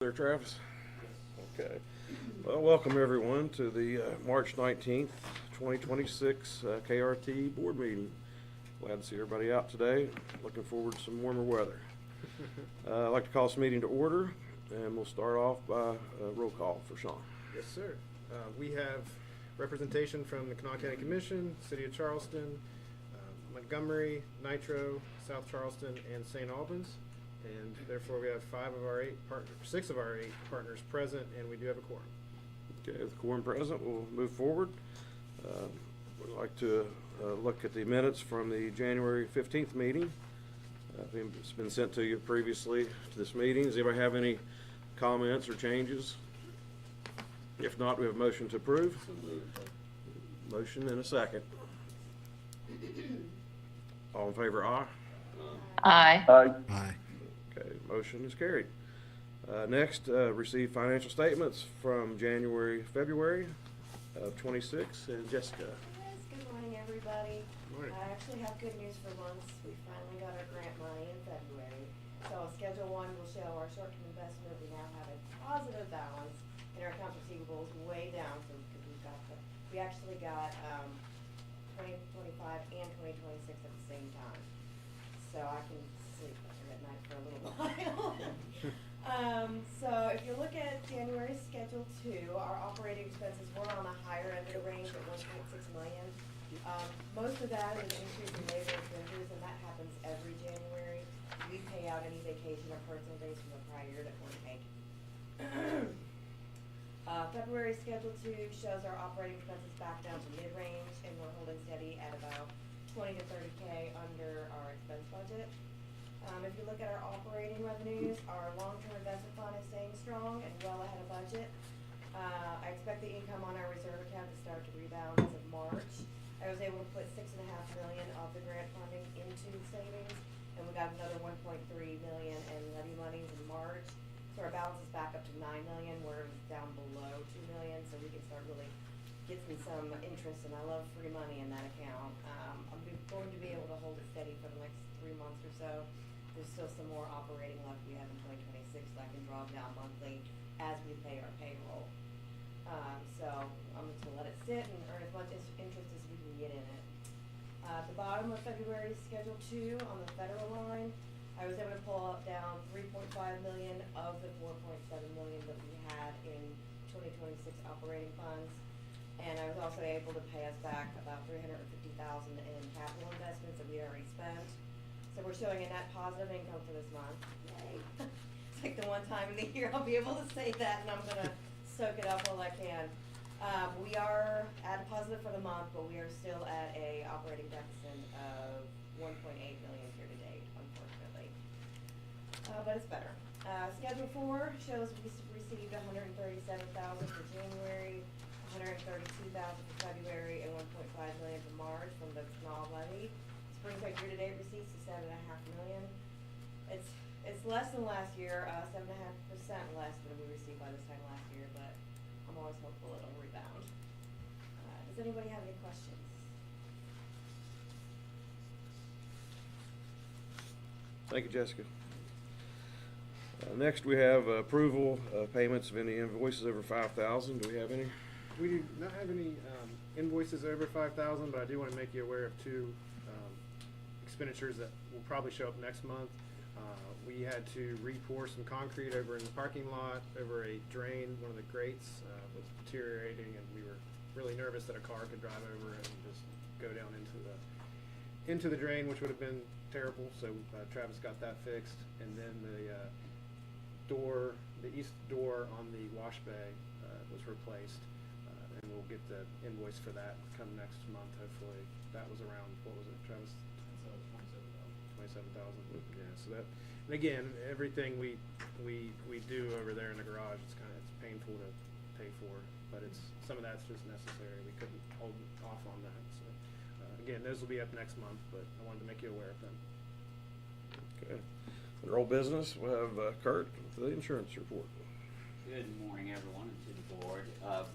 there, Travis? Okay. Well, welcome everyone to the March 19th, 2026 KRT board meeting. Glad to see everybody out today. Looking forward to some warmer weather. I'd like to call this meeting to order, and we'll start off by a roll call for Sean. Yes, sir. We have representation from the Kanawha County Commission, City of Charleston, Montgomery, Nitro, South Charleston, and St. Albans. And therefore, we have 6 of our 8 partners present, and we do have a quorum. Okay, with the quorum present, we'll move forward. We'd like to look at the minutes from the January 15th meeting. It's been sent to you previously to this meeting. Does anybody have any comments or changes? If not, we have a motion to approve. Motion and a second. All in favor, aye? Aye. Aye. Okay, motion is carried. Next, receive financial statements from January, February of 26, and Jessica. Yes, good morning, everybody. Morning. I actually have good news for once. We finally got our grant money in February. So Schedule 1 will show our short-term investment. We now have a positive balance, and our accounts receivables way down, so because we actually got 2025 and 2026 at the same time. So I can sleep better at night for a little while. So if you look at January's Schedule 2, our operating expenses were on the higher end of the range at 1.6 million. Most of that is an increase in labor and fringes, and that happens every January. We pay out any vacation or personal days from the prior year that weren't taken. February Schedule 2 shows our operating expenses back down to mid-range, and we're holding steady at about 20 to 30K under our expense budget. If you look at our operating revenues, our long-term investment fund is staying strong and well ahead of budget. I expect the income on our reserve account to start to rebound as of March. I was able to put $6.5 million of the grant funding into savings, and we got another 1.3 million in levy monies in March. So our balance is back up to 9 million, where it was down below 2 million, so we can start really getting some interest, and I love free money in that account. I'm going to be able to hold it steady for the next 3 months or so. There's still some more operating left we have in 2026 that I can draw down monthly as we pay our payroll. So I'm just gonna let it sit and earn as much interest as we can get in it. At the bottom of February's Schedule 2 on the federal line, I was able to pull down 3.5 million of the 4.7 million that we had in 2026 operating funds. And I was also able to pay us back about $350,000 in capital investments that we already spent. So we're showing a net positive income for this month. Yay. It's like the one time in the year I'll be able to say that, and I'm gonna soak it up while I can. We are at a positive for the month, but we are still at a operating deficit of 1.8 million year to date, unfortunately. But it's better. Schedule 4 shows we received 137,000 for January, 132,000 for February, and 1.5 million for March from the Kanawha levy. This brings our year-to-date receipts to 7.5 million. It's less than last year, 7.5% less than we received by this time last year, but I'm always hopeful it'll rebound. Does anybody have any questions? Thank you, Jessica. Next, we have approval of payments of any invoices over 5,000. Do we have any? We do not have any invoices over 5,000, but I do want to make you aware of 2 expenditures that will probably show up next month. We had to re-pour some concrete over in the parking lot over a drain. One of the grates was deteriorating, and we were really nervous that a car could drive over it and just go down into the drain, which would have been terrible. So Travis got that fixed, and then the east door on the wash bay was replaced, and we'll get the invoice for that come next month. Hopefully, that was around, what was it, Travis? 27,000. Yeah. So that, and again, everything we do over there in the garage, it's painful to pay for, but some of that's just necessary. We couldn't hold off on that. So again, those will be up next month, but I wanted to make you aware of them. Okay. Under old business, we'll have Kurt with the insurance report. Good morning, everyone, and to the board.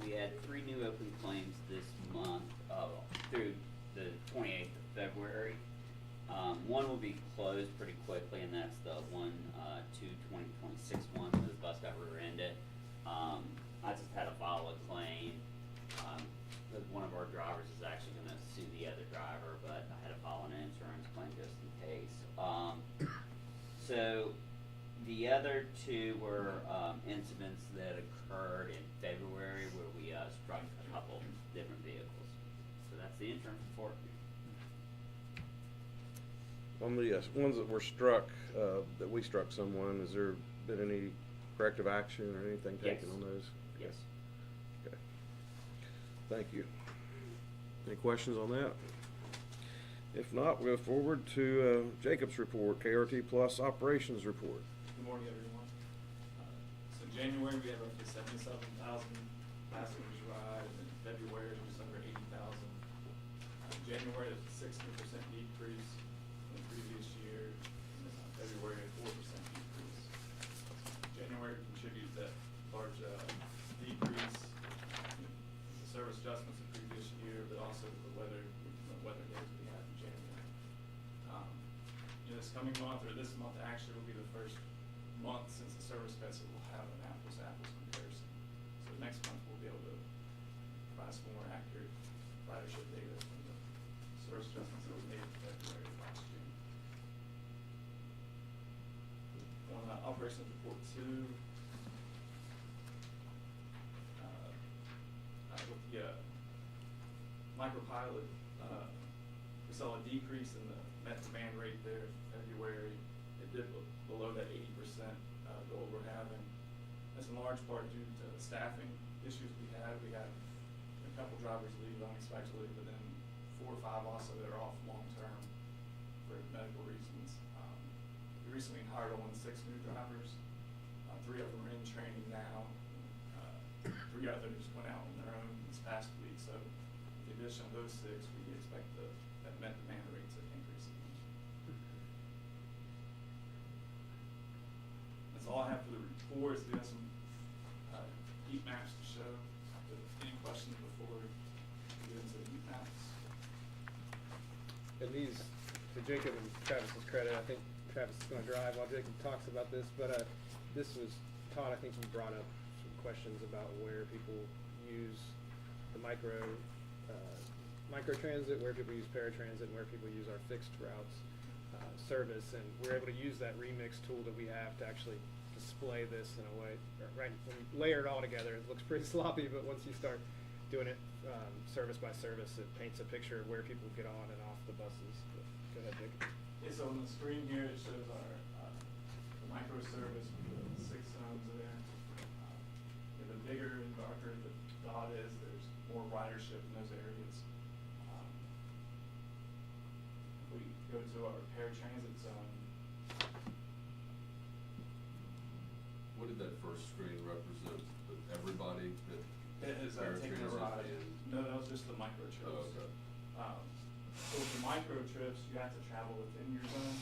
We had 3 new open claims this month through the 28th of February. One will be closed pretty quickly, and that's the 1/2/2026 one, where the bus got rear-ended. So the other two were incidents that occurred in February where we struck a couple different vehicles. So that's the interim report. On the ones that were struck, that we struck someone, has there been any corrective action or anything taken Yes. on those? Yes. Okay. Thank you. Any questions on that? If not, we'll go forward to Jacob's report, KRT Plus Operations Report. Good morning, everyone. So in January, we had roughly 77,000 passengers ride, and in February, just under 80,000. In January, there's a 60% decrease from the previous year, and then February, a 4% decrease. January contributed that large decrease, the service adjustments the previous year, but also the weather days we had in January. This coming month, or this month actually, will be the first month since the service festival will have an apples-to-apples comparison. So next month, we'll be able to provide some more accurate ridership data from the service adjustments that we made in February of last year. On operations report 2, with the micropilot, we saw a decrease in the net demand rate there in February. It dipped below that 80% goal we're having. That's in large part due to the staffing issues we had. We had a couple drivers leave unexpectedly, but then 4 or 5 also that are off long-term for medical reasons. We recently hired on 6 new drivers. 3 of them are in training now. 3 others went out on their own this past week. So with the addition of those 6, we expect that net demand rate to increase again. That's all I have for the reports. We have some heat maps to show. Any questions before we get into the heat maps? And these, to Jacob and Travis's credit, I think Travis is gonna drive while Jacob talks about this, but this was, Todd, I think you brought up some questions about where people use the microtransit, where people use paratransit, and where people use our fixed routes service, and we're able to use that remix tool that we have to actually display this in a way, right, when you layer it all together, it looks pretty sloppy, but once you start doing it service by service, it paints a picture of where people get on and off the buses. But go ahead, Jacob. Yeah, so on the screen here, it shows our the micro service with the 6 zones there. The bigger and darker the dot is, there's more ridership in those areas. If we go to our paratransit zone, what did that first screen represent? That everybody that it is taking a paratransit ride. and- No, that was just the micro trips. Oh, okay. So with the micro trips, you have to travel within your zone.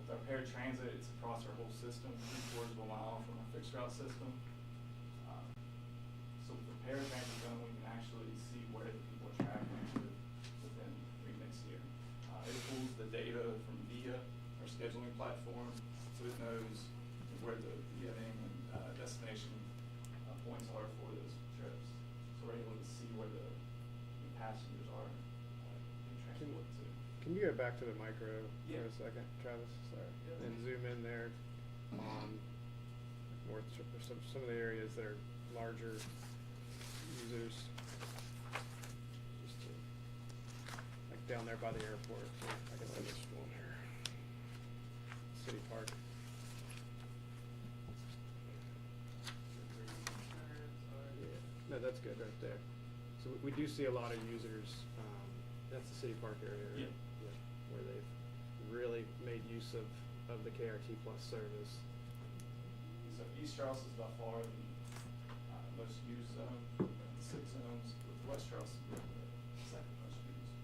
With our paratransit, it's across our whole system, 3/4 of a mile from our fixed route system. So with the paratransit zone, we can actually see where the people are traveling to within Remix here. It pulls the data from VIA, our scheduling platform, so it knows where the beginning and destination points are for those trips. So we're able to see where the passengers are being transported to. Can you go back to the micro Yeah. for a second, Travis? Sorry. Yeah. And zoom in there on more some of the areas that are larger users. Just to, like down there by the airport. So I can see this one here. City Park. Yeah. No, that's good right there. So we do see a lot of users. That's the City Park area, right? Yeah. Where they've really made use of the KRT Plus service. So East Charleston is by far the most used zone, the 6 zones, with West Charleston being the second most used.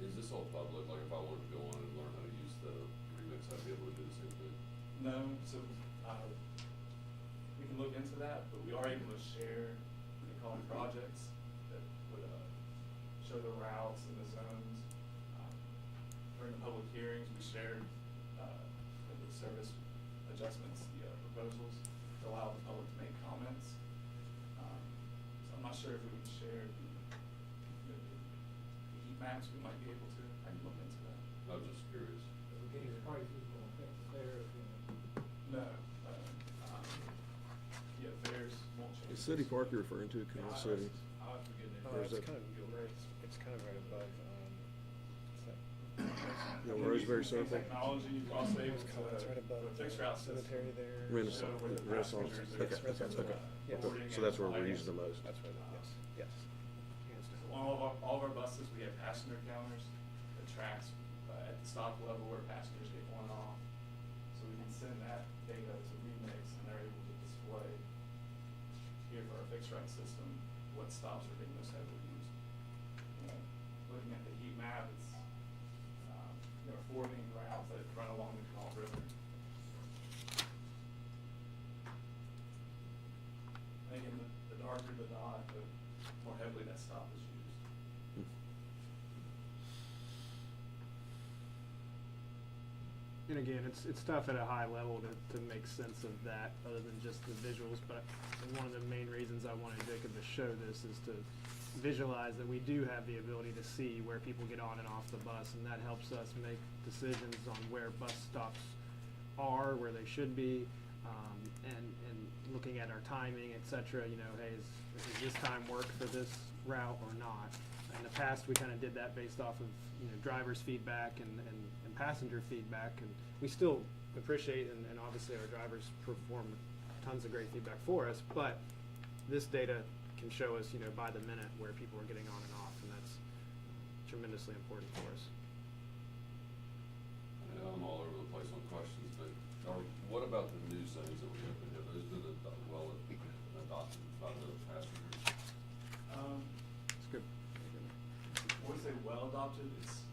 Is this all public? Like if I wanted to go on and learn how to use the remix, I'd be able to do the same thing? No, so we can look into that, but we are able to share, they call them projects, that would show the routes and the zones. During the public hearings, we shared the service adjustments, the proposals, to allow the public to make comments. So I'm not sure if we can share the heat maps, we might be able to, I can look into that. I was just curious. These prices gonna affect the fares, No, yeah, fares won't change. The city park you're referring to, Canal City. I'll have to get it. Where's it's that? kind of right, it's kind of right above, what's that? You know, Roseberry Circle? Technology, you're also able It's called- it's right to, above with fixed route system. cemetery there. Renaissance, Show where the Renaissance, passengers okay, are. Yes, okay, yes. okay. So that's where we're using the most. That's right, yes, yes. So all of our buses, we have passenger counters that tracks at the stop level where passengers get on and off. So we can send that data to Remix and they're able to display here for our fixed route system, what stops are being most heavily used. You know, looking at the heat map, it's, there are 4 main routes that run along the Kanawha River. Again, the darker the dot, the more heavily that stop is used. And again, it's tough at a high level to make sense of that other than just the visuals, but one of the main reasons I wanted Jacob to show this is to visualize that we do have the ability to see where people get on and off the bus, and that helps us make decisions on where bus stops are, where they should be, and looking at our timing, et cetera, you know, hey, does this time work for this route or not? In the past, we kind of did that based off of, you know, driver's feedback and passenger feedback, and we still appreciate, and obviously our drivers perform tons of great feedback for us, but this data can show us, you know, by the minute where people are getting on and off, and that's tremendously important for us. I know I'm all over the place on questions, but what about the new zones that we opened? Have those been well adopted by the passengers? It's good. I would say well adopted, it's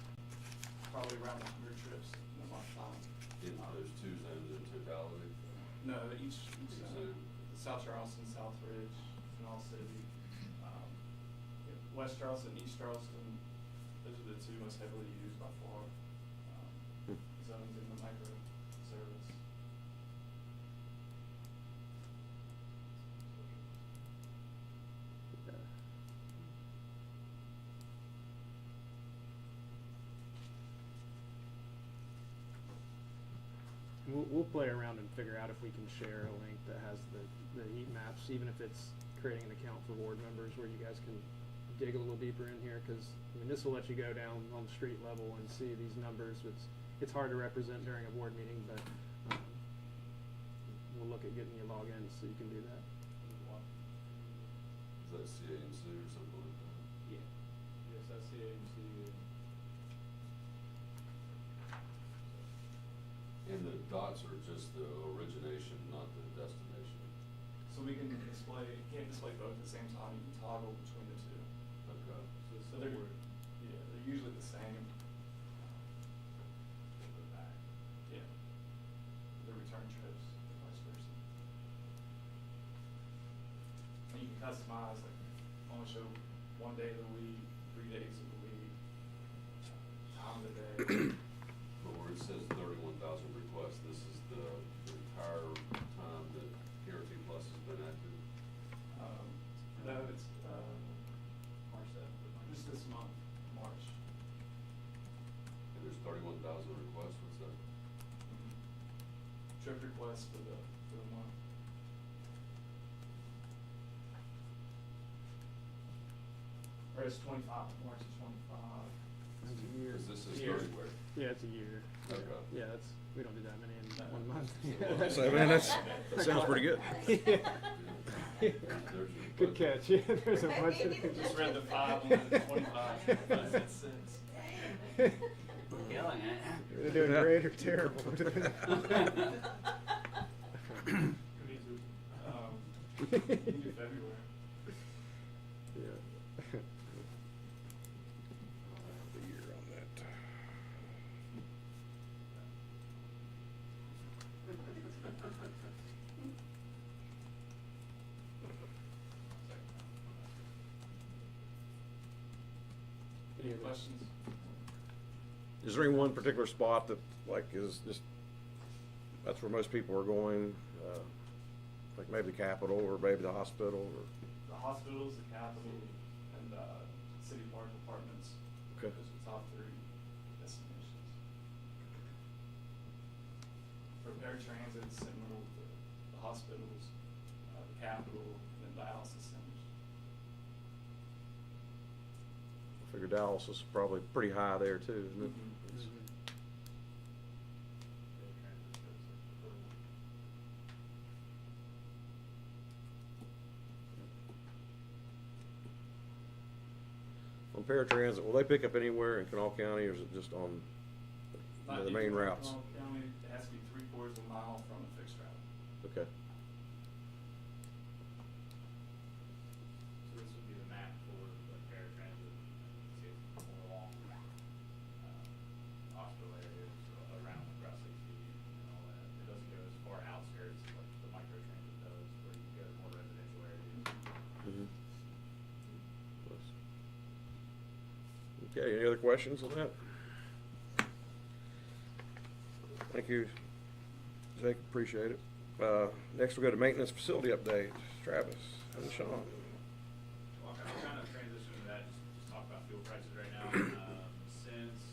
probably around 100 trips in a month time. In those 2 zones in totality? No, each zone. South Charleston, South Ridge, Canal City, yeah, West Charleston, East Charleston, those are the 2 most heavily used by far, zones in the micro service. Yeah. We'll play around and figure out if we can share a link that has the heat maps, even if it's creating an account for board members where you guys can dig a little deeper in here, because I mean, this will let you go down on the street level and see these numbers. It's hard to represent during a board meeting, but we'll look at getting you logins so you can do that. Is that CAMC or something like that? Yeah. Yes, that's the AMC. And the dots are just the origination, not the destination. So we can display, you can't display both at the same time, you can toggle between the 2. Okay. So they're, yeah, they're usually the same. Back, yeah. The return trips, and vice versa. And you can customize, like, only show 1 day of the week, 3 days of the week, time of the day. But where it says 31,000 requests, this is the entire time that KRT Plus has been active? No, it's, March 7th, just this month, March. And there's 31,000 requests, what's that? Trip requests for the month. Or it's 25, March is 25. That's a year. Because this is Year. everywhere. Yeah, it's a year. Okay. Yeah, we don't do that many in No. 1 month. So, man, that sounds pretty good. Yeah. There's your Good budget. catch, yeah, there's a budget. Just read the 5 on the 25, but it said 6. Killing it. They're doing great or terrible. Could be, you can do February. Yeah. The year on that. Any questions? Is there any one particular spot that, like, is just, that's where most people are going, like maybe the Capitol or maybe the hospital or? The hospitals, the Capitol, and city park apartments. Okay. Those are the top 3 destinations. For paratransit, similar with the hospitals, the Capitol, and then dialysis centers. I figure Dallas is probably pretty high there too, isn't it? Mhm. It's- On paratransit, will they pick up anywhere in Kanawha County, or is it just on the main routes? County, it has to be 3/4 of a mile from a fixed route. Okay. So this would be the map for the paratransit, see it's more along, hospital areas, around the cross 60 and all that. It doesn't go as far outskirts like the micro transit does, where you go to more residential areas. Mhm. Okay, any other questions on that? Thank you, Jake, appreciate it. Next we'll go to maintenance facility update. Travis and Sean. Well, I'm kind of transitioning to that, just talk about fuel prices right now. Since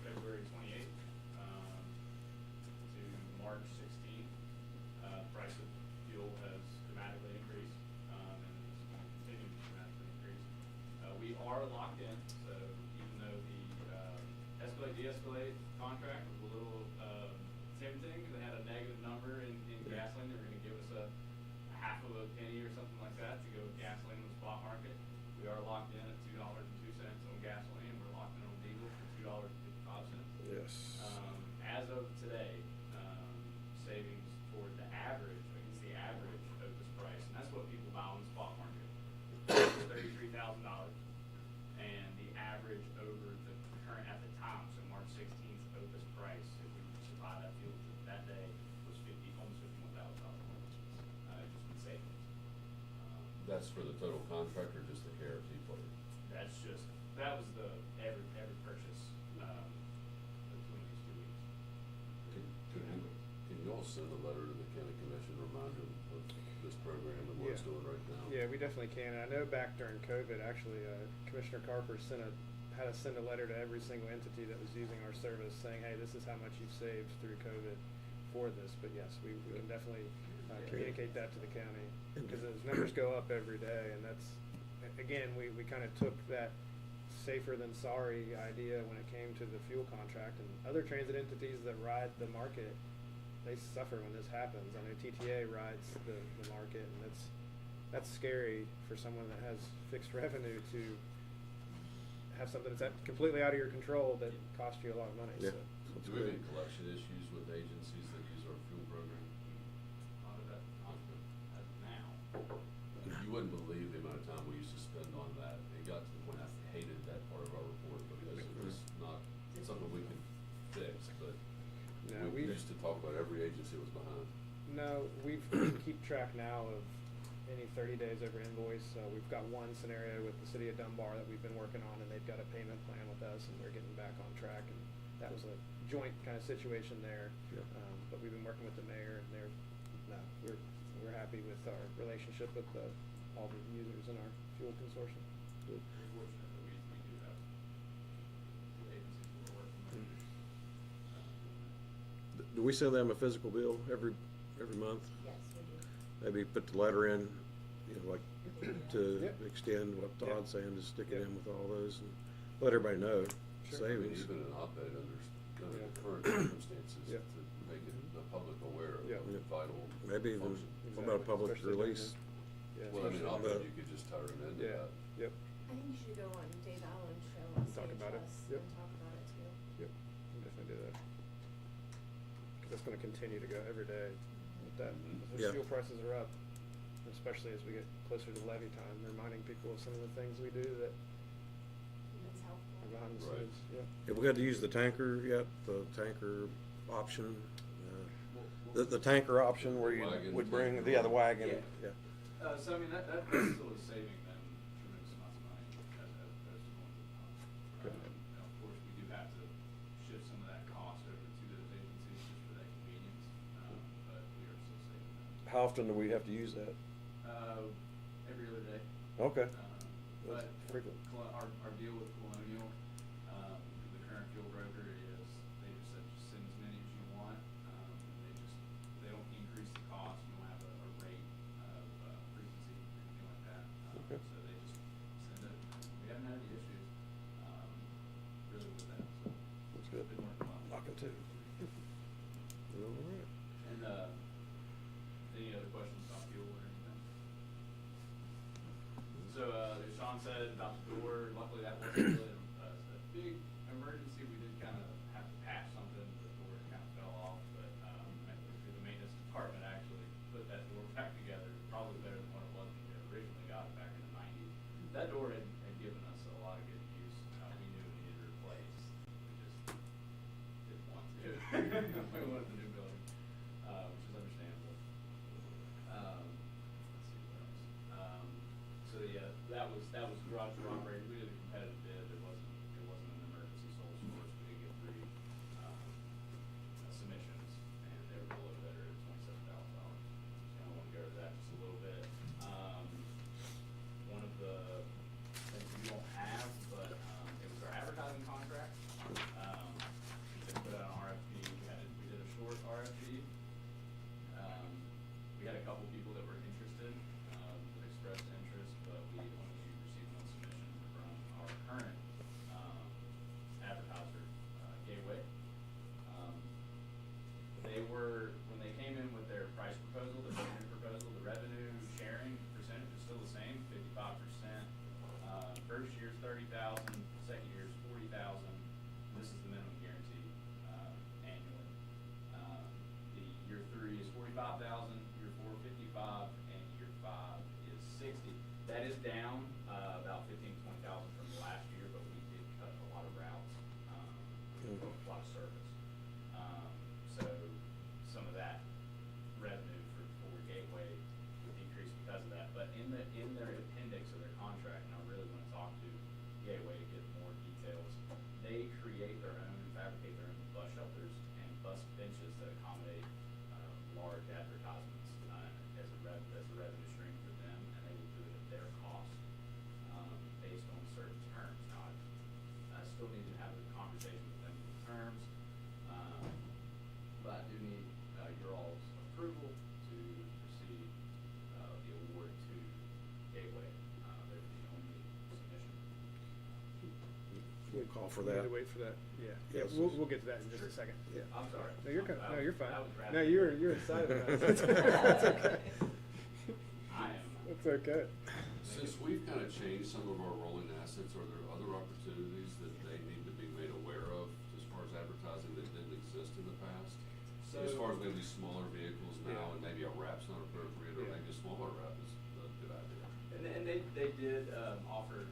February 28th to March 16th, price of fuel has dramatically increased, and it's going to continue to dramatically increase. We are locked in, so even though the escalate de-escalate contract was a little tempting, they had a negative number in gasoline, they were going to give us a half of a penny or something like that to go with gasoline in the spot market. We are locked in at $2.02 on gasoline. We're locked in on diesel for $2.55. Yes. As of today, savings toward the average, against the average Opus price, and that's what people buy on the spot market, is $33,000. And the average over the current at the time, so March 16th Opus price, if we supply that fuel to that day, was almost $51,000. Just in savings. That's for the total contract or just the KRT part? That was the every purchase between these 2 weeks. Can you all send a letter to the county commission reminding of this program and what it's Yeah. doing right now? Yeah, we definitely can. And I know back during COVID, actually, Commissioner Carper had us send a letter to every single entity that was using our service saying, hey, this is how much you've saved through COVID for this. But yes, we can definitely communicate that to the county, because those numbers go up every day. And that's, again, we kind of took that safer than sorry idea when it came to the fuel contract. And other transit entities that ride the market, they suffer when this happens. I know TTA rides the market, and that's scary for someone that has fixed revenue to have something that's completely out of your control that costs you a lot of money. Yeah. So. Do we have any collection issues with agencies that use our fuel program? Not at that, as of now. You wouldn't believe the amount of time we used to spend on that. It got to the point I hated that part of our report because it was not something we could fix, but No, we we- used to talk about every agency that was behind. No, we keep track now of any 30 days over invoice. We've got one scenario with the city of Dunbar that we've been working on, and they've got a payment plan with us, and we're getting back on track. And that was a joint kind of situation there. Yeah. But we've been working with the mayor, and we're happy with our relationship with all the users in our fuel consortium. Good. We're fortunate that we do have agencies we're working with. Do we send them a physical bill every month? Yes, we do. Maybe put the letter in, like to Yeah. extend what Yeah. Todd's saying, just stick it Yeah. in with all those and let everybody know Sure. I mean, savings. even an op-ed under Yeah. the current circumstances Yeah. to make it the public aware of Yeah. a vital Maybe even, function. what about a public Especially during release? the- Yeah, Well, I mean, especially- op-ed, you could just tie it into Yeah, that. yep, I think you should go on Dave Allen's show on Talk about it. CHS Yep. and talk about it too. yep, we'll definitely do that. 'Cause that's gonna continue to go every day with that. Mhm. Those Yeah. fuel prices are up, especially as we get closer to levy time, reminding people of some of the things we do that That's helpful. are behind the Right. scenes, yeah. Have we had to use the tanker yet, the tanker option? The tanker option where you Wagon, would bring, tanker. the wagon, Yeah. yeah. So I mean, that's still saving them tremendous amounts of money as opposed to going to the pump. Of course, we do have to shift some of that cost over to those agencies just for that convenience, but we are still saving them. How often do we have to use that? Every other day. Okay. But That's frequent. our deal with Colonial, too. All right. And, any other questions about fuel or anything? So, as Sean said about the door, luckily that wasn't really a big emergency. We did kind of have to patch something, the door kind of fell off, but, I think the maintenance department actually put that door back together, probably better than what it was when we originally got it back in the nineties. That door had given us a lot of good use. We knew it needed replaced. We just didn't want to. We wanted the new building, which is understandable. Let's see what else. So yeah, that was garage door operated. We did a competitive bid. It wasn't an emergency sole source. We did get 3 submissions, and they were below bidder at $27,000. Just kind of want to go over that just a little bit. One of the things we don't have, but it was our advertising contract. We did put out an RFP. We did a short RFP. We had a couple people that were interested, that expressed interest, but we only received 1 submission from our current advertiser, Gateway. When they came in with their price proposal, their revenue proposal, the revenue sharing percentage is still the same, 55%. First year's $30,000, second year's $40,000. This is the minimum guarantee annually. The year 3 is $45,000, year 4 $55,000, and year 5 is $60,000. That is down about $15,000 to $20,000 from last year, but we did cut a lot of routes, a lot of service. So some of that revenue for Gateway would decrease because of that. But in their appendix of their contract, and I really want to talk to Gateway to get more details, they create their own and fabricate their own bus shelters and bus benches that accommodate large advertisements as a revenue stream for them, and they will do it at their cost based on certain terms. Now, I still need to have a conversation with them on terms, but I do need your all's approval to proceed the award to Gateway. They're the only submission. We'll call for We need that. to wait for that, yeah. Yes. We'll get to that in just a second. Yeah. I'm sorry. No, you're fine. That was No, you're excited about it. That's okay. I am. That's okay. Since we've kind of changed some of our rolling assets, are there other opportunities that they need to be made aware of as far as advertising that didn't exist in the past? As far as maybe smaller vehicles now, Yeah. and maybe a wrap's not appropriate, or Yeah. maybe a smaller wrap is a good idea. And they did offer,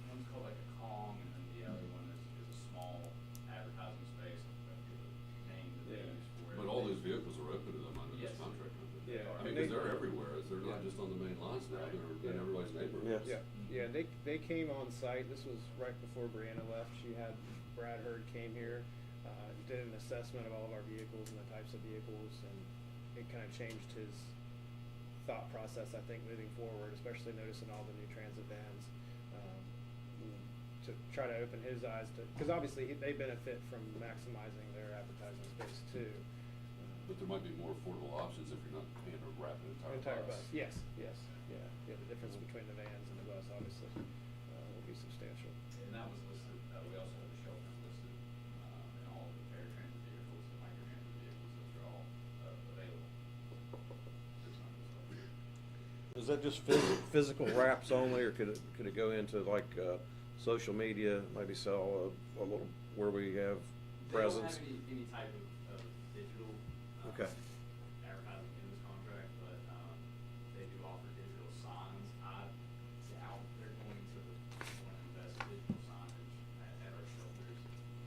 one's called like a Kong, and then the other one is a small advertising space. I forget the name that they Yeah. use for it. But all those vehicles are open to them under this Yes. contract. aren't they? Yeah. I mean, And because they- they're everywhere, they're not Yeah. just on the main lines now, Right. they're in Yeah. everybody's neighborhoods. Yes. Yeah, they came on site. This was right before Brianna left. She had Brad Hurd came here, did an assessment of all of our vehicles and the types of vehicles, and it kind of changed his thought process, I think, moving forward, especially noticing all the new transit vans, to try to open his eyes to, because obviously they benefit from maximizing their advertising space too. But there might be more affordable options if you're not paying to wrap an Entire bus, bus. yes, yeah. The difference between the vans and the bus obviously will be substantial. And that was listed, we also have the shelters listed, and all of the paratransit vehicles, the microtransit vehicles, those are all available. Is that just physical wraps only, or could it go into like social media, maybe sell a little where we have presence? They don't have any type of digital Okay. advertising in this contract, but they do offer digital signs. I doubt they're going to want to invest in digital signage at our shelters.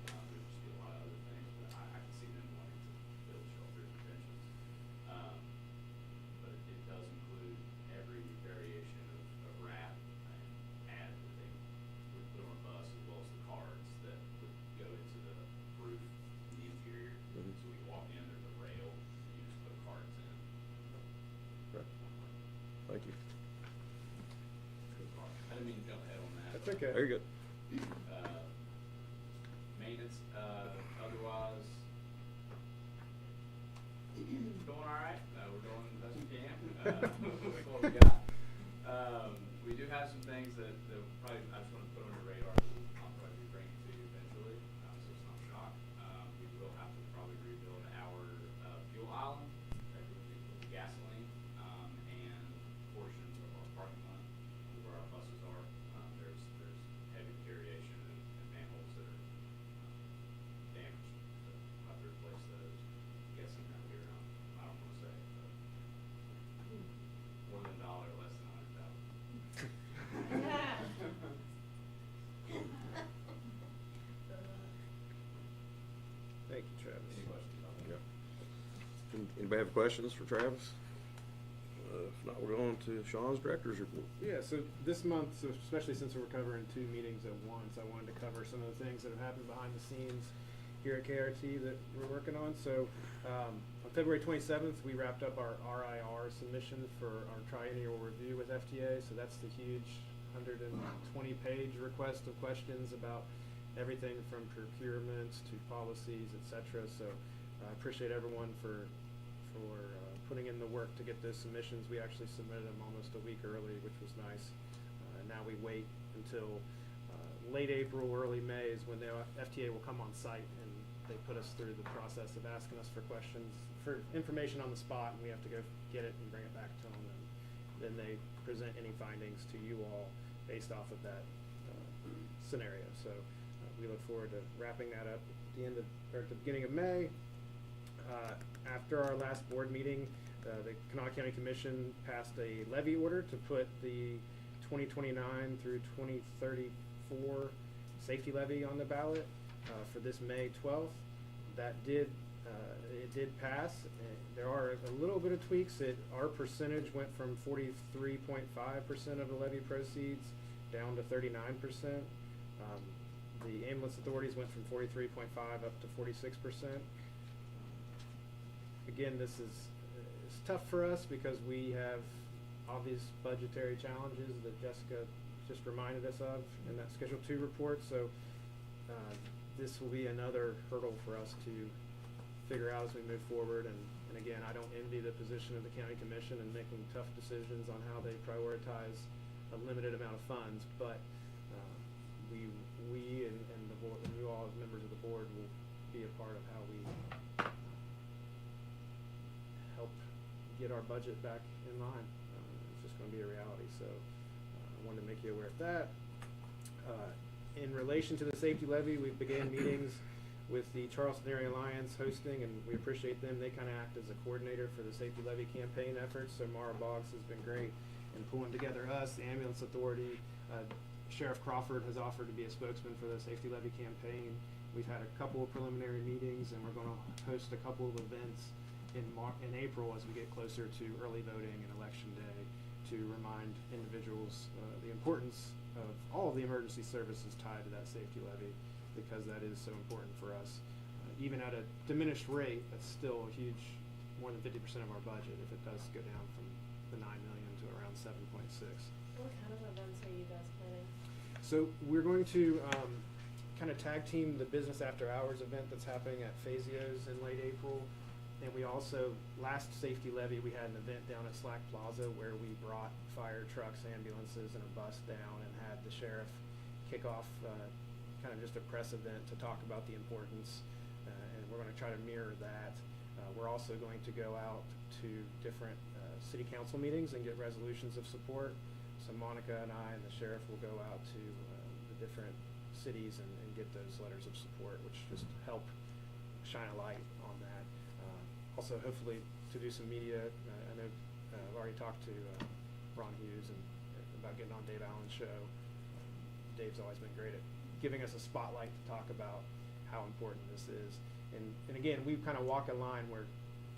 There'd just be a lot of other things, but I can see them wanting to build shelters and benches. But it does include every variation of wrap and ad that they would put on a bus, as well as the cards that would go into the roof in the interior. Mhm. So when you walk in, there's a rail, and you just put cards in. Right. Thank you. I didn't mean to jump ahead on that. That's okay. Very good. Maintenance, otherwise, going all right. We're doing the best we can, with what we got. We do have some things that probably, I just want to put on your radar, that I'll probably be bringing to you eventually, so it's not a shock. We will have to Thank you, Travis. Any questions on that? Anybody have questions for Travis? If not, we're going to Sean's director's report. Yeah, so this month, so especially since we're covering 2 meetings at once, I wanted to cover some of the things that have happened behind the scenes here at KRT that we're working on. So on February 27th, we wrapped up our RIR submission for our triennial review with FTA. So that's the huge 120-page request of questions about everything from procurements to policies, etc. So I appreciate everyone for putting in the work to get those submissions. We actually submitted them almost a week early, which was nice. Now we wait until late April, early May is when the FTA will come on site and they put us through the process of asking us for questions, for information on the spot, and we have to go get it and bring it back to them. And then they present any findings to you all based off of that scenario. So we look forward to wrapping that up at the end of, or at the beginning of May. After our last board meeting, the Kanawha County Commission passed a levy order to put the 2029 through 2034 safety levy on the ballot for this May 12th. That did, it did pass. There are a little bit of tweaks. Our percentage went from 43.5% of the levy proceeds down to 39%. The ambulance authorities went from 43.5 up to 46%. Again, this is it's tough for us because we have obvious budgetary challenges that Jessica just reminded us of in that Schedule 2 report. So this will be another hurdle for us to figure out as we move forward. And again, I don't envy the position of the county commission in making tough decisions on how they prioritize a limited amount of funds. But we and the board and you all as members of the board will be a part of how we help get our budget back in line. It's just going to be a reality. So I wanted to make you aware of that. In relation to the safety levy, we began meetings with the Charleston Area Alliance hosting, and we appreciate them. They kind of act as a coordinator for the safety levy campaign efforts. So Mara Boggs has been great in pulling together us, the ambulance authority. Sheriff Crawford has offered to be a spokesman for the safety levy campaign. We've had a couple of preliminary meetings, and we're going to host a couple of events in April as we get closer to early voting and election day to remind individuals the importance of all of the emergency services tied to that safety levy, because that is so important for us. Even at a diminished rate, that's still a huge, more than 50% of our budget if it does go down from the 9 million to around 7.6. What kind of events are you guys planning? So we're going to kind of tag team the business after hours event that's happening at Fazio's in late April. And we also, last safety levy, we had an event down at Slack Plaza where we brought fire trucks, ambulances, and a bus down and had the sheriff kick off kind of just a press event to talk about the importance. And we're going to try to mirror that. We're also going to go out to different city council meetings and get resolutions of support. So Monica and I and the sheriff will go out to the different cities and get those letters of support, which just help shine a light on that. Also, hopefully, to do some media. I know I've already talked to Ron Hughes about getting on Dave Allen's show. Dave's always been great at giving us a spotlight to talk about how important this is. And again, we kind of walk a line where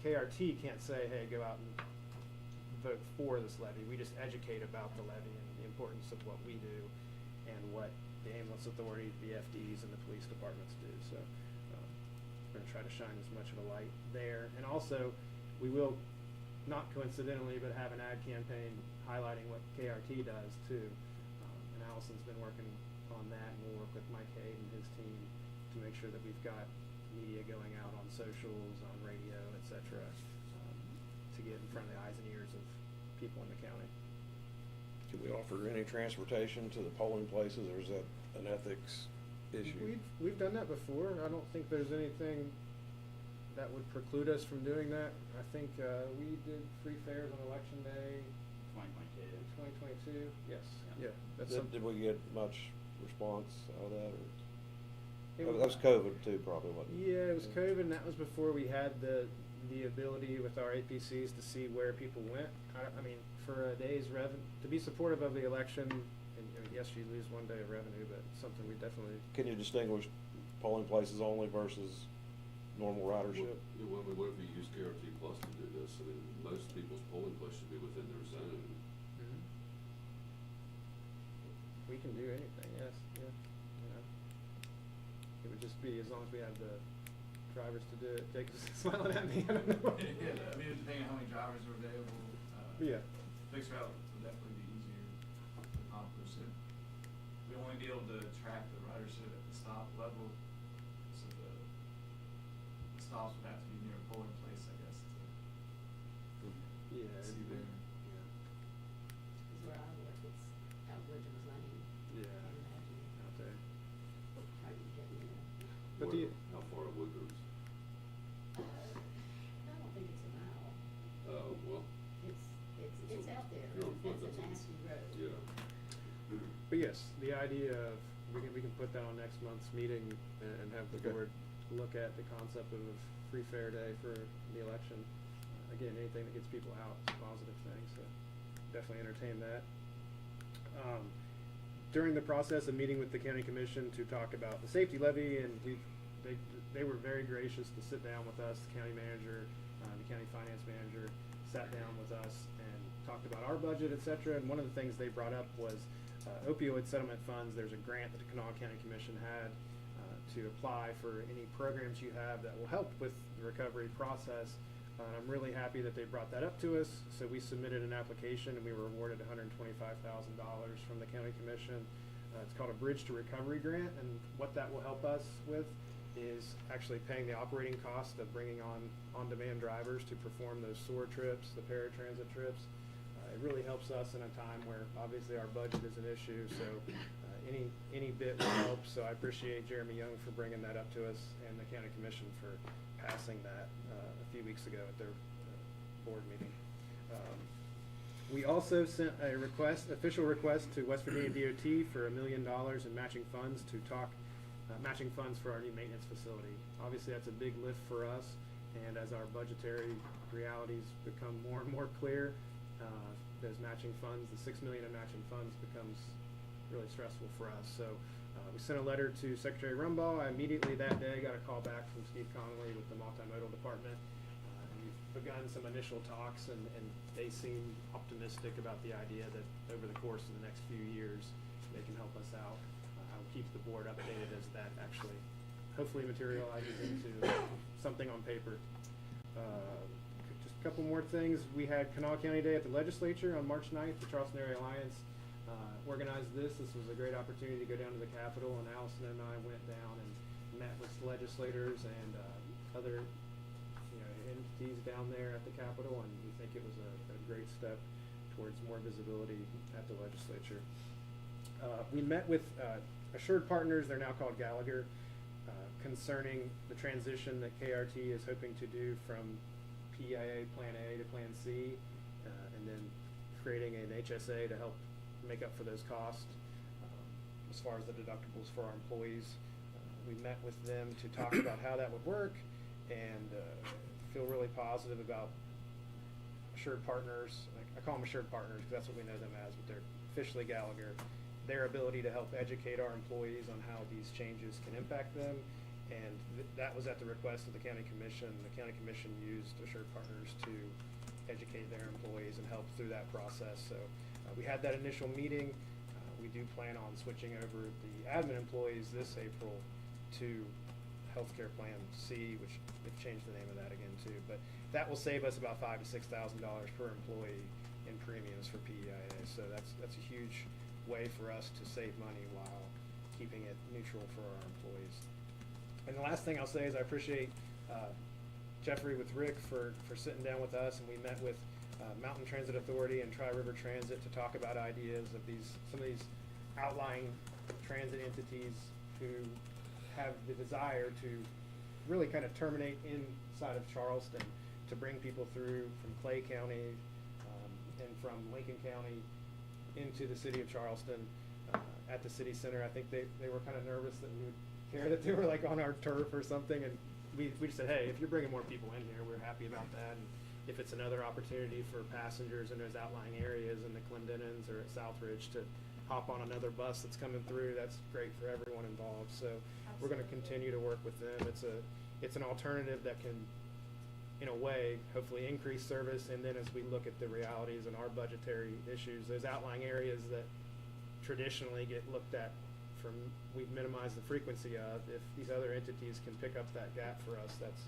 KRT can't say, hey, go out and vote for this levy. We just educate about the levy and the importance of what we do and what the ambulance authority, the FDs, and the police departments do. So we're going to try to shine as much of a light there. And also, we will, not coincidentally, but have an ad campaign highlighting what KRT does too. And Allison's been working on that, and we'll work with Mike Hayden and his team to make sure that we've got media going out on socials, on radio, etc., to get in front of the eyes and ears of people in the county. Can we offer any transportation to the polling places, or is that an ethics issue? We've done that before. I don't think there's anything that would preclude us from doing that. I think we did free fares on election day 2022. in 2022. Yes. Yeah. Yeah. That's Did we get much response out of that? Or? It That was COVID too, probably, wasn't it? Yeah, it was COVID, and that was before we had the ability with our APCs to see where people went. I mean, for a day's to be supportive of the election, and yes, you lose one day of revenue, but something we definitely. Can you distinguish polling places only versus normal ridership. What if we use KRT Plus to do this? I mean, most people's polling place should be within their zone. We can do anything, yes, yeah, you know. It would just be, as long as we have the drivers to do it. Jacob's smiling at me, I don't know. Yeah, I mean, depending on how many drivers are available, Yeah. fixed route would definitely be easier to accomplish it. We only be able to track the ridership at the stop level, so the stops would have to be near a polling place, I guess, to Yeah. see there. Is where I work, it's out Woodham's Lane. Yeah. And imagine Out there. how you get in there. But do you, How far are Woodrooms? I don't think it's a mile. Oh, well, It's out there. You're on foot, It's a that's nasty road. yeah. but yes, the idea of, we can put that on next month's meeting and have the Okay. board look at the concept of a free fair day for the election. Again, anything that gets people out is a positive thing, so definitely entertain that. During the process of meeting with the county commission to talk about the safety levy, and they were very gracious to sit down with us, the county manager, the county finance manager, sat down with us and talked about our budget, et cetera. And one of the things they brought up was opioid settlement funds. There's a grant that the Kanawha County Commission had to apply for any programs you have that will help with the recovery process. And I'm really happy that they brought that up to us. So we submitted an application and we were awarded $125,000 from the county commission. It's called a Bridge to Recovery grant, and what that will help us with is actually paying the operating cost of bringing on-demand drivers to perform those SOAR trips, the paratransit trips. It really helps us in a time where obviously our budget is an issue, so any bit will help. So I appreciate Jeremy Young for bringing that up to us and the county commission for passing that a few weeks ago at their board meeting. We also sent a official request to West Virginia DOT for $1 million in matching funds to talk matching funds for our new maintenance facility. Obviously, that's a big lift for us, and as our budgetary realities become more and more clear, those matching funds, the $6 million in matching funds, becomes really stressful for us. So we sent a letter to Secretary Rumbaugh. I immediately that day got a call back from Steve Connolly with the multimodal department. And we've begun some initial talks, and they seem optimistic about the idea that over the course of the next few years, they can help us out. I'll keep the board updated as that actually hopefully materializes into something on paper. Just a couple more things. We had Kanawha County Day at the legislature on March 9th. The Charleston Area Alliance organized this. This was a great opportunity to go down to the Capitol, and Allison and I went down and met with legislators and other entities down there at the Capitol, and we think it was a great step towards more visibility at the legislature. We met with Assured Partners, they're now called Gallagher, concerning the transition that KRT is hoping to do from PIA Plan A to Plan C, and then creating an HSA to help make up for those costs. As far as the deductibles for our employees, we met with them to talk about how that would work, and feel really positive about Assured Partners. I call them Assured Partners because that's what we know them as, but they're officially Gallagher. Their ability to help educate our employees on how these changes can impact them, and that was at the request of the county commission. The county commission used Assured Partners to educate their employees and help through that process. So we had that initial meeting. We do plan on switching over the admin employees this April to Healthcare Plan C, which they've changed the name of that again too. But that will save us about $5,000 to $6,000 per employee in premiums for PEIA. So that's a huge way for us to save money while keeping it neutral for our employees. And the last thing I'll say is I appreciate Jeffrey with Rick for sitting down with us, and we met with Mountain Transit Authority and Tri-River Transit to talk about ideas of some of these outlying transit entities who have the desire to really kind of terminate inside of Charleston to bring people through from Clay County and from Lincoln County into the city of Charleston at the city center. I think they were kind of nervous that we would care that they were like on our turf or something, and we just said, hey, if you're bringing more people in here, we're happy about that. And if it's another opportunity for passengers in those outlying areas in the Clendenins or at Southridge to hop on another bus that's coming through, that's great for everyone involved. So we're going to continue to work with them. It's it's an alternative that can, in a way, hopefully increase service. And then as we look at the realities and our budgetary issues, those outlying areas that traditionally get looked at from, we've minimized the frequency of, if these other entities can pick up that gap for us, that's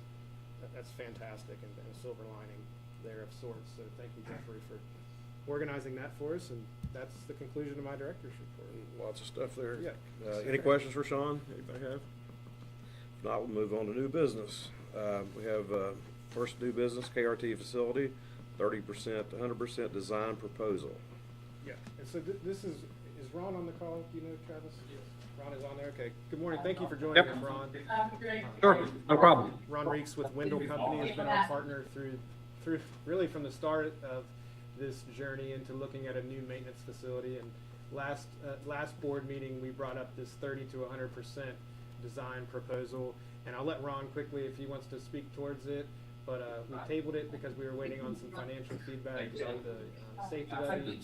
fantastic and a silver lining there of sorts. So thank you, Jeffrey, for organizing that for us, and that's the conclusion of my director's report. Lots of stuff there. Yeah. Any questions for Sean? Anybody have? If not, we'll move on to new business. We have first new business, KRT facility, 30% to 100% design proposal. Yeah, and so this is Ron on the call? Do you know, Travis? Yes. Ron is on there? Okay. Good morning. Thank you for joining us, Ron. Sure, no problem. Ron Reeks with Wendell Company has been our partner through really from the start of this journey into looking at a new maintenance facility. And last board meeting, we brought up this 30 to 100% design proposal. And I'll let Ron quickly, if he wants to speak towards it. But we tabled it because we were waiting on some financial feedback on the safety levy.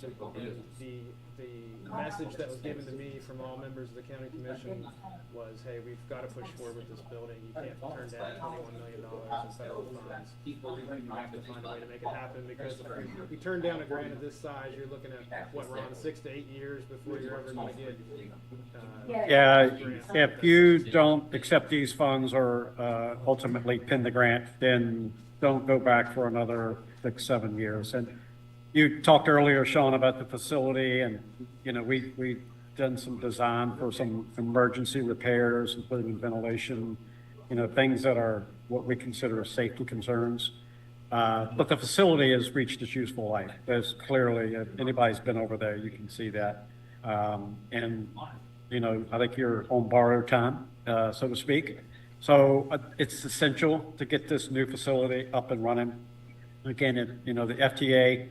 The message that was given to me from all members of the county commission was, hey, we've got to push forward with this building. You can't turn down $21 million in federal funds. We have to find a way to make it happen, because if we turn down a grant of this size, you're looking at, what, Ron, 6 to 8 years before you're ever going to get Yeah, grant. if you don't accept these funds or ultimately pin the grant, then don't go back for another 6, 7 years. And you talked earlier, Sean, about the facility, and, you know, we done some design for some emergency repairs, including ventilation, you know, things that are what we consider safety concerns. But the facility has reached its useful life. There's clearly, if anybody's been over there, you can see that. And, you know, I think you're on borrowed time, so to speak. So it's essential to get this new facility up and running. Again, you know, the FTA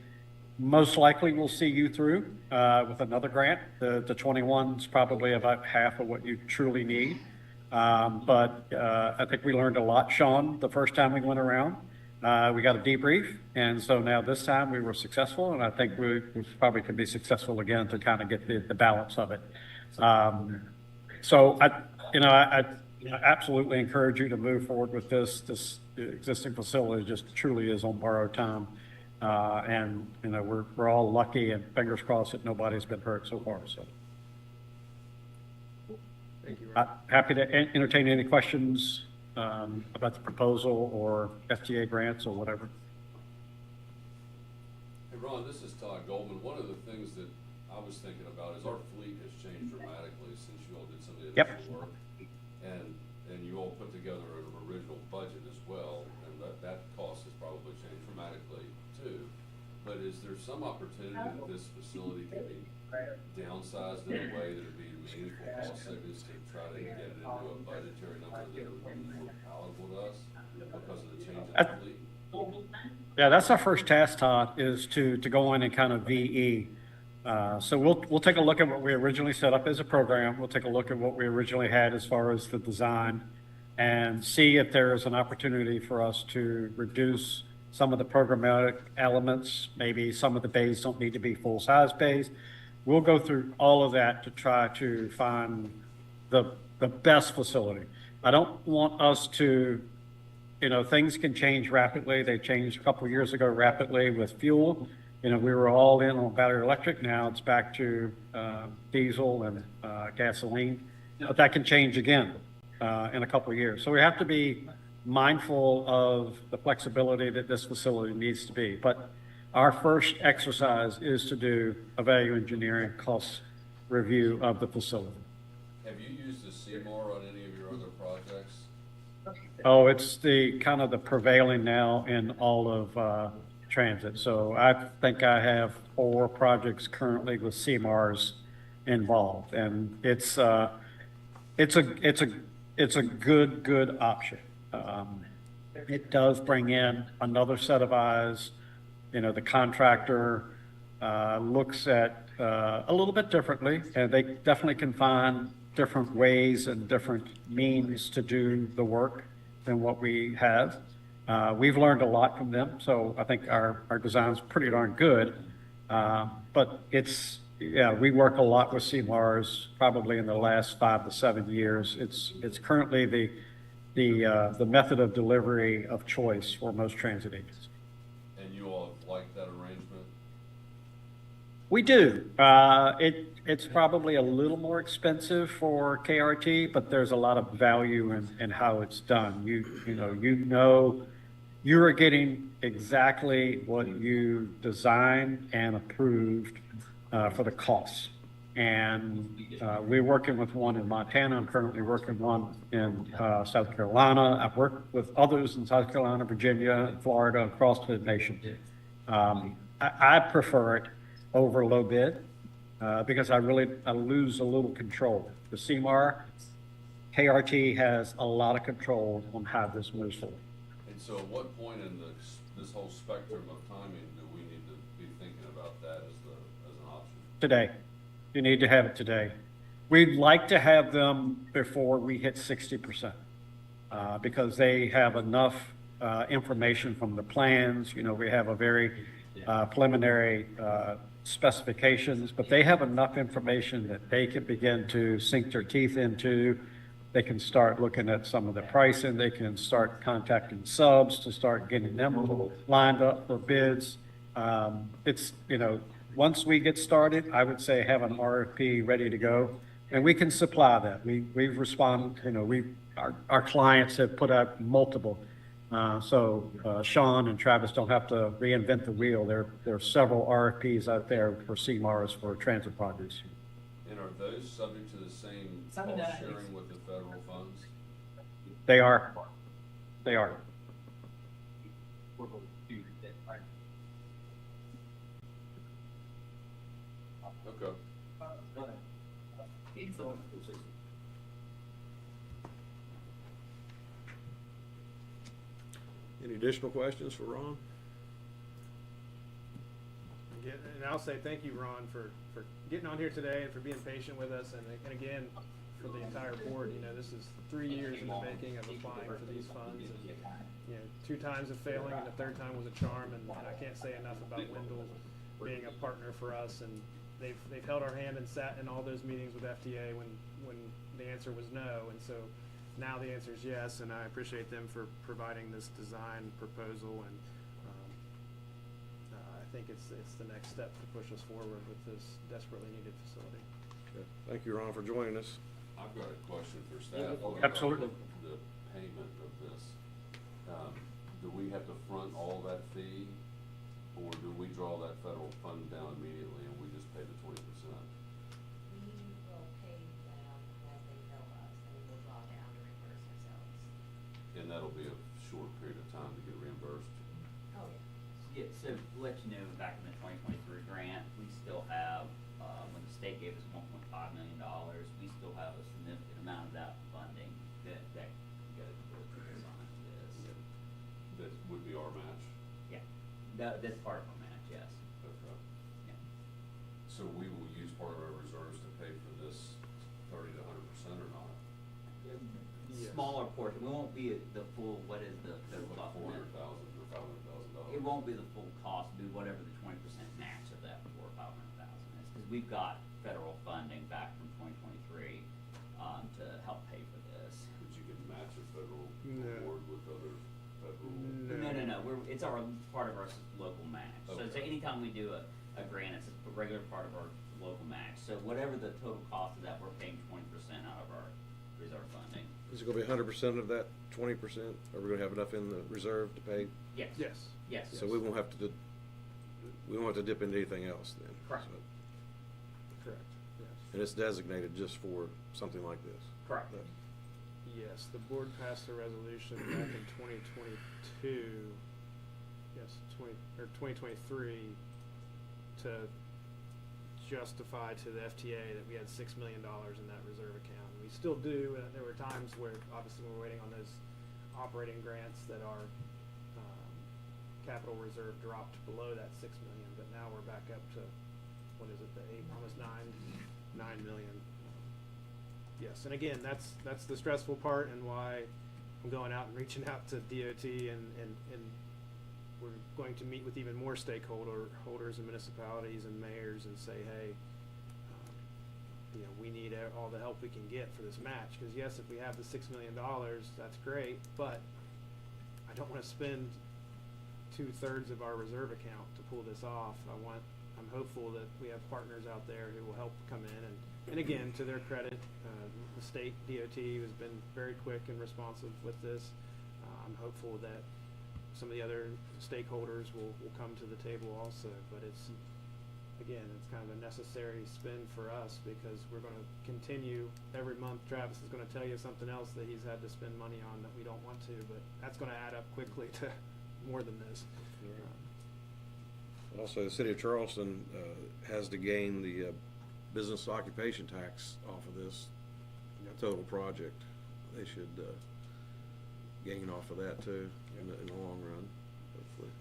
most likely will see you through with another grant. The 21's probably about half of what you truly need. But I think we learned a lot, Sean, the first time we went around. We got a debrief, and so now this time we were successful, and I think we probably could be successful again to kind of get the balance of it. So I absolutely encourage you to move forward with this. This existing facility just truly is on borrowed time. And, you know, we're all lucky, and fingers crossed that nobody's been hurt so far, so. Thank you, Ron. Happy to entertain any questions about the proposal or FTA grants or whatever. Hey, Ron, this is Todd Goldman. One of the things that I was thinking about is our fleet has changed dramatically since you all did some of the initial work. And you all put together an original budget as well, and that cost has probably changed dramatically too. But is there some opportunity that this facility can be downsized in a way that would be meaningful cost savings to try to get it into a budgetary number that would be more palatable to us because of the change in the fleet? Yeah, that's our first task, Todd, is to go in and kind of VE. So we'll take a look at what we originally set up as a program. We'll take a look at what we originally had as far as the design, and see if there is an opportunity for us to reduce some of the programmatic elements. Maybe some of the bays don't need to be full-size bays. We'll go through all of that to try to find the best facility. I don't want us to, you know, things can change rapidly. They changed a couple of years ago rapidly with fuel. You know, we were all in on battery electric. Now it's back to diesel and gasoline. But that can change again in a couple of years. So we have to be mindful of the flexibility that this facility needs to be. But our first exercise is to do a value engineering cost review of the facility. Have you used the CMAR on any of your other projects? Oh, it's the kind of the prevailing now in all of transit. So I think I have 4 projects currently with CMARs involved, and it's a good option. It does bring in another set of eyes. You know, the contractor looks at a little bit differently, and they definitely can find different ways and different means to do the work than what we have. We've learned a lot from them, so I think our design's pretty darn good. But we work a lot with CMARs probably in the last 5 to 7 years. It's currently the method of delivery of choice for most transit agencies. And you all have liked that arrangement? We do. It's probably a little more expensive for KRT, but there's a lot of value in how it's done. You are getting exactly what you designed and approved for the costs. And we're working with one in Montana. I'm currently working one in South Carolina. I've worked with others in South Carolina, Virginia, Florida, across the nation. I prefer it over low bid because I lose a little control. The CMAR, KRT has a lot of control on how this moves forward. And so at what point in this whole spectrum of timing do we need to be thinking about that as an option? Today. You need to have it today. We'd like to have them before we hit 60%, because they have enough information from the plans. We have a very preliminary specifications, but they have enough information that they can begin to sink their teeth into. They can start looking at some of the pricing. They can start contacting subs to start getting them lined up for bids. Once we get started, I would say have an RFP ready to go, and we can supply that. We've responded, our clients have put out multiple. So Sean and Travis don't have to reinvent the wheel. There are several RFPs out there for CMARs for transit projects. And are those subject to the same cost sharing with the federal funds? They are. They are. Okay. Any additional questions for Ron? Again, and I'll say thank you, Ron, for getting on here today and for being patient with us. And again, for the entire board, this is 3 years in the making of applying for these funds. And, 2 times of failing, and the 3rd time was a charm. And I can't say enough about Wendell being a partner for us. And they've held our hand and sat in all those meetings with FTA when the answer was no. And so now the answer is yes, and I appreciate them for providing this design proposal. And I think it's the next step to push us forward with this desperately needed facility. Okay. Thank you, Ron, for joining us. I've got a question for staff. Absolutely. The payment of this, do we have to front all that fee, or do we draw that federal fund down immediately and we just pay the 20%? We will pay them as they bill us, and we will draw down to reimburse ourselves. And that'll be a short period of time to get reimbursed? Oh, yeah. Yeah, so to let you know, back in the 2023 grant, we still have, when the state gave us $1.5 million, we still have a significant amount of that funding that goes towards the design of this. That would be our match? Yeah, that's part of our match, yes. Okay. Yeah. So we will use part of our reserves to pay for this 30 to 100% or not? Yes. Smaller portion, we won't be at the full, what is the Like cost? $400,000 or $500,000? It won't be the full cost, it'll be whatever the 20% match of that $400,000 or $500,000 is, because we've got federal funding back from 2023, to help pay for this. But you can match a federal No. award with other federal? No, it's part of our local match. So Okay. anytime we do a grant, it's a regular part of our local match. So whatever the total cost of that, we're paying 20% out of our reserve funding. Is it gonna be 100% of that 20%? Are we gonna have enough in the reserve to pay? Yes. Yes. Yes. So we won't have to, we won't have to dip into anything else then? Correct. So- Correct. Yes. And it's designated just for something like this? Correct. That- Yes, the board passed a resolution back in 2022, yes, 2023, to justify to the FTA that we had $6 million in that reserve account. We still do, and there were times where, obviously, we're waiting on those operating grants that our capital reserve dropped below that $6 million, but now we're back up to, what is it, the 8, almost 9 million. Yes, and again, that's the stressful part and why I'm going out and reaching out to DOT and we're going to meet with even more holders and municipalities and mayors and say, hey, you know, we need all the help we can get for this match. Because yes, if we have the $6 million, that's great, but I don't want to spend 2/3 of our reserve account to pull this off. I'm hopeful that we have partners out there who will help come in, and again, to their credit, the state DOT has been very quick and responsive with this. I'm hopeful that some of the other stakeholders will come to the table also, but it's kind of a necessary spend for us, because we're gonna continue every month. Travis is gonna tell you something else that he's had to spend money on that we don't want to, but that's gonna add up quickly to more than this. Also, the city of Charleston has to gain the business occupation tax off of this total project. They should gain off of that too in the long run, hopefully.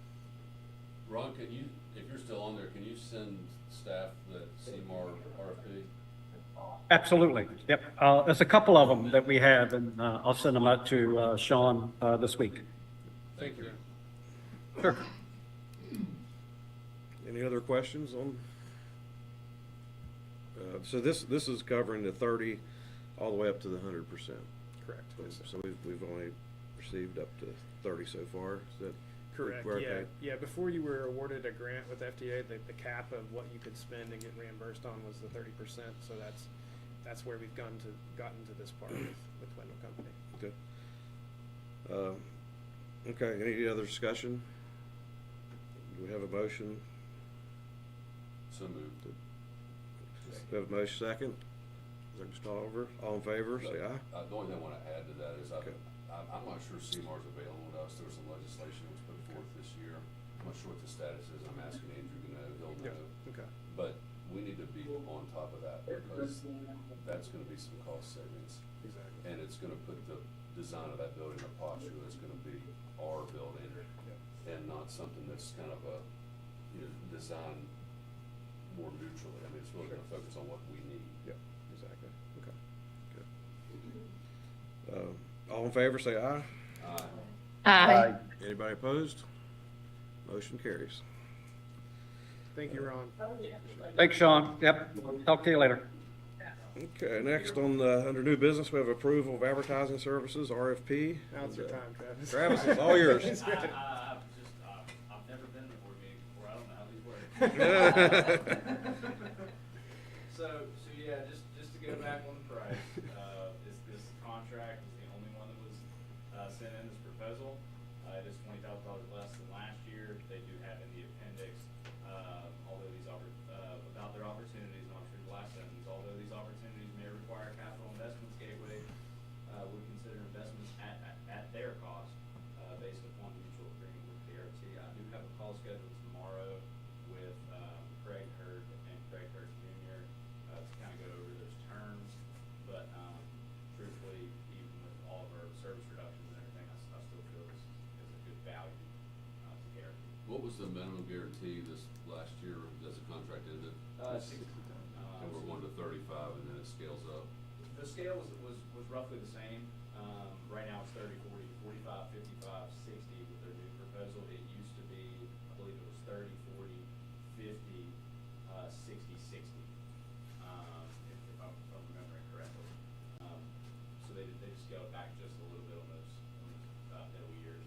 Ron, can you, if you're still on there, can you send staff that CMAR RFP? Absolutely, yep. There's a couple of them that we have, and I'll send them out to Sean this week. Thank you. Sure. Any other questions on? So this is covering the 30 all the way up to the 100%. Correct. So we've only received up to 30 so far. Is that Correct, we're yeah, okay? yeah, before you were awarded a grant with FDA, the cap of what you could spend and get reimbursed on was the 30%, so that's where we've gotten to this part with Wendell Company. Okay. Okay, any other discussion? Do we have a motion? So moved. We have a motion second. Mr. Oliver, all in favor, say aye. The only thing I want to add to that is Okay. I'm not sure CMAR's available to us. There was some legislation that was put forth this year. I'm not sure what the status is. I'm asking Andrew to know. He'll Yeah, know. okay. But we need to be on top of that, because that's gonna be some cost savings. Exactly. And it's gonna put the design of that building, the posture, that's gonna be our building, and not something that's kind of a, design more neutrally. I mean, it's really gonna focus on what we need. Yep, exactly, okay. All in favor, say aye. Aye. Anybody opposed? Motion carries. Thank you, Ron. Thanks, Sean. Yep, talk to you later. Okay, next on under new business, we have approval of advertising services, RFP. Now it's your time, Travis. Travis, it's all yours. I've never been to a board meeting before, I don't know how these work. So yeah, just to go back on the price, this contract is the only one that was sent in, this proposal. It is $20,000 less than last year. They do have in the appendix, although these about their opportunities, and I'll read the last sentence, although these opportunities may require capital investments, Gateway would consider investments at their cost, based upon mutual agreement with KRT. I do have a call scheduled tomorrow with Craig Hurd and Craig Hurd Jr. To kind of go over those terms, but truthfully, even with all of our service reductions and everything, I still feel this is a good value to KRT. What was the minimum guarantee this last year as the contract ended? 60. And we're going to 35, and then it scales up. The scale was roughly the same. Right now it's 30, 40, 45, 55, 60 with their new proposal. It used to be, I believe it was 30, 40, 50, 60, 60, if I'm remembering correctly. So they scaled back just a little bit on those middle years.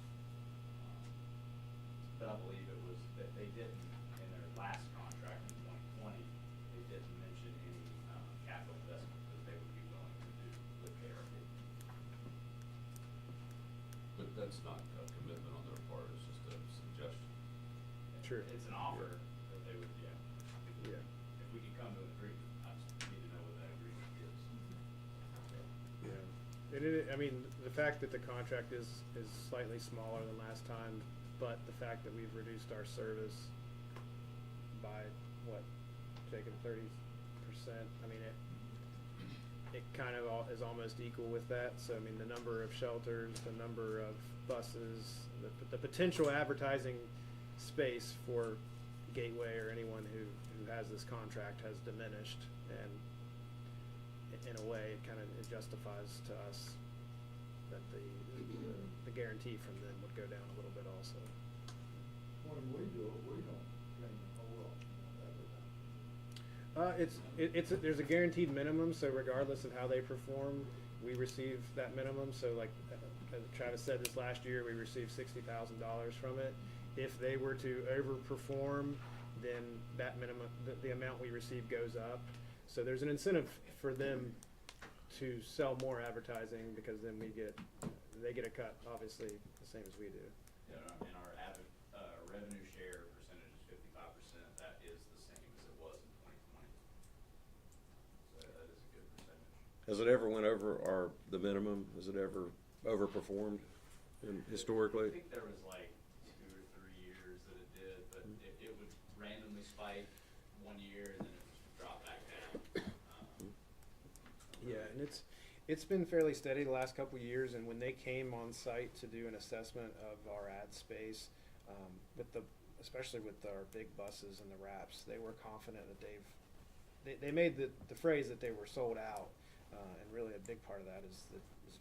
But I believe it was that they didn't, in their last contract in 2020, they didn't mention any capital investment that they would be willing to do with KRT. But that's not a commitment on their part, it's just a suggestion. Sure. It's an offer that they would, Yeah. if we could come to an agreement, I just need to know what that agreement is. Yeah, I mean, the fact that the contract is slightly smaller than last time, but the fact that we've reduced our service by, what, taking 30%, I mean, it kind of is almost equal with that. So, I mean, the number of shelters, the number of buses, the potential advertising space for Gateway or anyone who has this contract has diminished, and in a way, it justifies to us that the guarantee from them would go down a little bit also. When we do it, we don't gain a whole lot from that. There's a guaranteed minimum, so regardless of how they perform, we receive that minimum. So like, as Travis said, this last year, we received $60,000 from it. If they were to overperform, then that minimum, the amount we receive goes up. So there's an incentive for them to sell more advertising, because then they get a cut, obviously, the same as we do. Yeah, and our revenue share percentage is 55%. That is the same as it was in 2020. So that is a good percentage. Has it ever went over the minimum? Has it ever overperformed historically? I think there was like 2 or 3 years that it did, but it would randomly spike one year and then it would drop back down. Yeah, and it's been fairly steady the last couple of years. And when they came on site to do an assessment of our ad space, especially with our big buses and the wraps, they were confident that they made the phrase that they were sold out. And really a big part of that is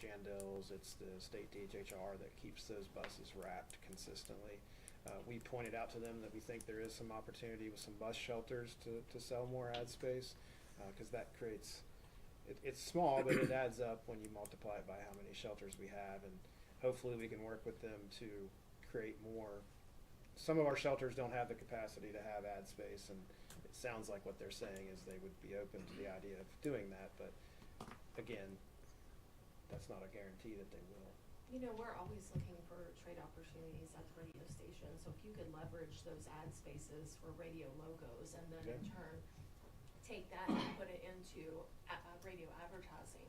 Jandil's, it's the state DHR that keeps those buses wrapped consistently. We pointed out to them that we think there is some opportunity with some bus shelters to sell more ad space, because that creates, it's small, but it adds up when you multiply it by how many shelters we have, and hopefully we can work with them to create more. Some of our shelters don't have the capacity to have ad space, and it sounds like what they're saying is they would be open to the idea of doing that, but again, that's not a guarantee that they will. You know, we're always looking for trade opportunities at the radio station, so if you could leverage those ad spaces for radio logos and then in turn take that and put it into radio advertising,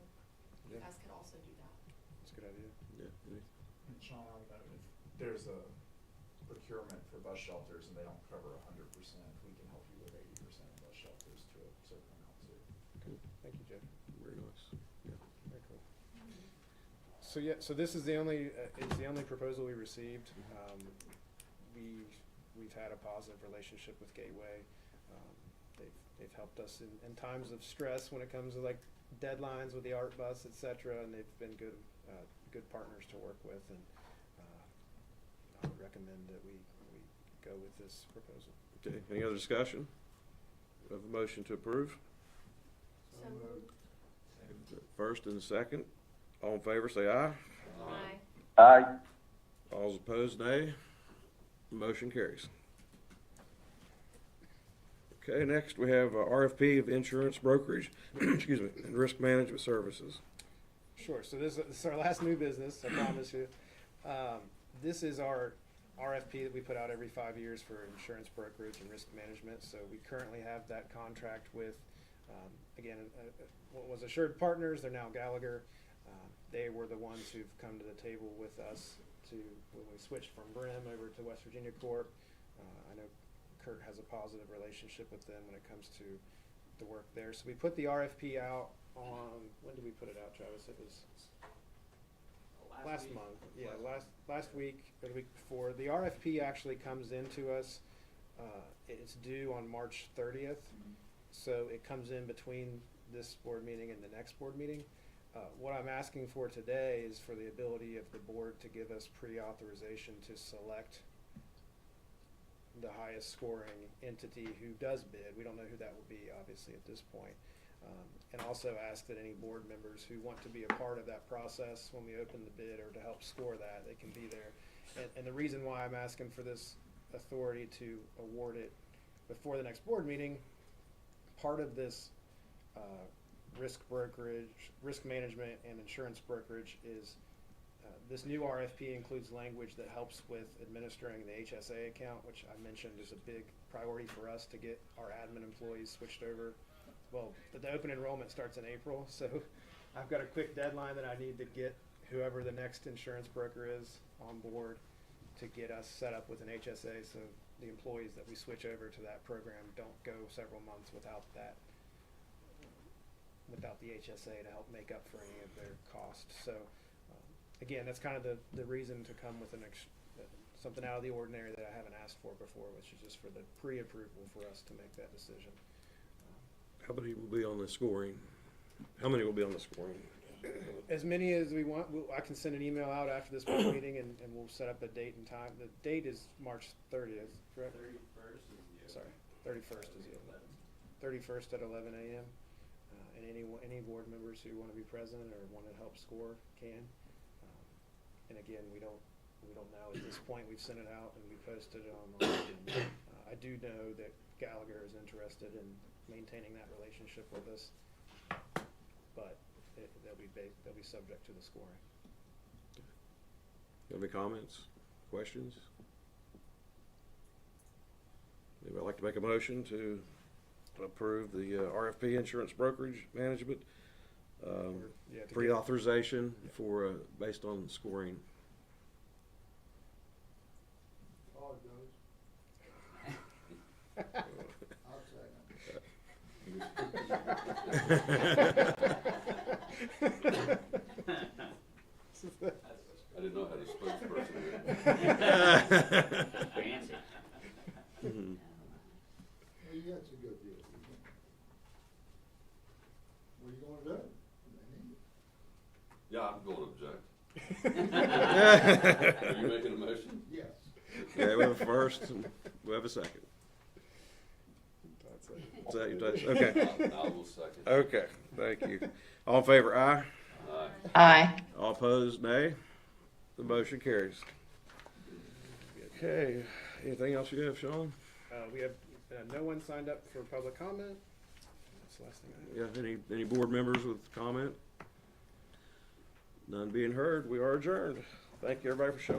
you guys could also do that. That's a good idea. Yeah. And Sean, if there's a procurement for bus shelters and they don't cover 100%, we can help you with 80% of bus shelters to a certain amount too. Cool. Thank you, Jeff. Very nice. Yeah. Very cool. So yeah, so this is the only proposal we received. We've had a positive relationship with Gateway. They've helped us in times of stress when it comes to like deadlines with the art bus, etc. And they've been good partners to work with. And I would recommend that we go with this proposal. Okay, any other discussion? We have a motion to approve. So moved. First and second. All in favor, say aye. Aye. Aye. All opposed, nay. Motion carries. Okay, next we have RFP of insurance brokerage, excuse me, and risk management services. Sure. So this is our last new business, I promise you. This is our RFP that we put out every 5 years for insurance brokerage and risk management. So we currently have that contract with, again, what was Assured Partners. They're now Gallagher. They were the ones who've come to the table with us when we switched from Brim over to West Virginia Corp. I know Kurt has a positive relationship with them when it comes to the work there. So we put the RFP out on, when did we put it out, Travis? It was last month. Yeah, last week or the week before. The RFP actually comes into us. It's due on March 30th. So it comes in between this board meeting and the next board meeting. What I'm asking for today is for the ability of the board to give us pre-authorization to select the highest scoring entity who does bid. We don't know who that will be, obviously, at this point. And also ask that any board members who want to be a part of that process when we open the bid or to help score that, they can be there. And the reason why I'm asking for this authority to award it before the next board meeting, part of this risk brokerage, risk management, and insurance brokerage is this new RFP includes language that helps with administering the HSA account, which I mentioned is a big priority for us to get our admin employees switched over. Well, the open enrollment starts in April, so I've got a quick deadline that I need to get whoever the next insurance broker is on board to get us set up with an HSA, so the employees that we switch over to that program don't go several months without the HSA to help make up for any of their costs. So again, that's kind of the reason to come with something out of the ordinary that I haven't asked for before, which is just for the pre-approval for us to make that decision. How many will be on the scoring? How many will be on the scoring? As many as we want. I can send an email out after this board meeting, and we'll set up a date and time. The date is March 30th, correct? 31st is the Sorry, 31st is the 31st at 11 a.m. And any board members who want to be present or want to help score can. And again, we don't know at this point. We've sent it out and we posted it online. And, I do know that Gallagher is interested in maintaining that relationship with us, but they'll be subject to the scoring. Got any comments, questions? Anybody like to make a motion to approve the RFP insurance brokerage management Yeah, to get- pre-authorization for, based on scoring? All it I'll I didn't know how to spokesperson. Fancy. Mhm. Well, you got some good deal. What are you gonna do? Yeah, I'm going to object. Are you making a motion? Yes. Okay, we have a first, and we have a second. That's it. Is that your touch? Okay. I will second. Okay, thank you. All in favor, aye. Aye. Aye. All opposed, nay. The motion carries. Okay, anything else you have, Sean? We have no one signed up for public comment. That's the last thing I have. Yeah, any board members with comment? None being heard, we are adjourned. Thank you, everybody, for showing.